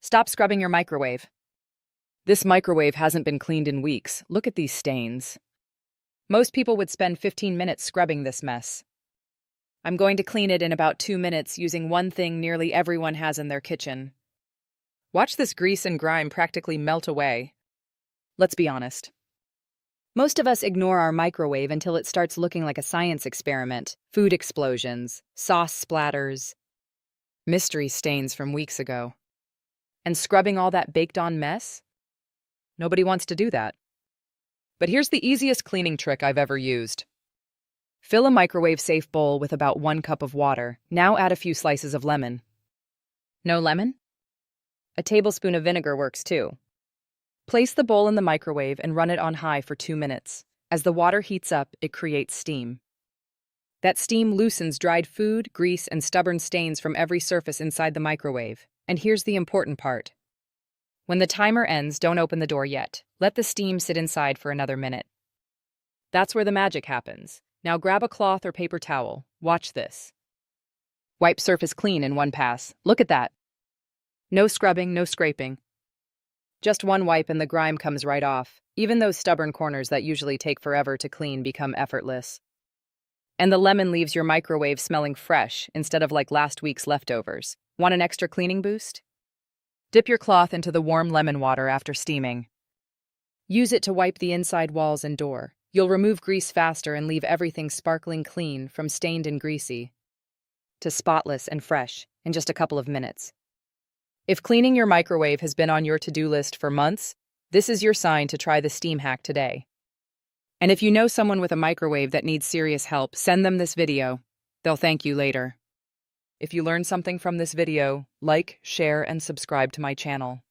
Stop scrubbing your microwave. This microwave hasn't been cleaned in weeks. Look at these stains. Most people would spend 15 minutes scrubbing this mess. I'm going to clean it in about 2 minutes using one thing nearly everyone has in their kitchen. Watch this grease and grime practically melt away. Let's be honest. Most of us ignore our microwave until it starts looking like a science experiment. Food explosions, sauce splatters, mystery stains from weeks ago. And scrubbing all that baked-on mess? Nobody wants to do that. But here's the easiest cleaning trick I've ever used. Fill a microwave-safe bowl with about 1 cup of water. Now add a few slices of lemon. No lemon? A tablespoon of vinegar works too. Place the bowl in the microwave and run it on high for 2 minutes. As the water heats up, it creates steam. That steam loosens dried food, grease, and stubborn stains from every surface inside the microwave. And here's the important part. When the timer ends, don't open the door yet. Let the steam sit inside for another minute. That's where the magic happens. Now grab a cloth or paper towel. Watch this. Wipe surface clean in one pass. Look at that. No scrubbing, no scraping. Just one wipe and the grime comes right off. Even those stubborn corners that usually take forever to clean become effortless. And the lemon leaves your microwave smelling fresh instead of like last week's leftovers. Want an extra cleaning boost? Dip your cloth into the warm lemon water after steaming. Use it to wipe the inside walls and door. You'll remove grease faster and leave everything sparkling clean, from stained and greasy to spotless and fresh in just a couple of minutes. If cleaning your microwave has been on your to-do list for months, this is your sign to try the steam hack today. And if you know someone with a microwave that needs serious help, send them this video. They'll thank you later. If you learned something from this video, like, share, and subscribe to my channel.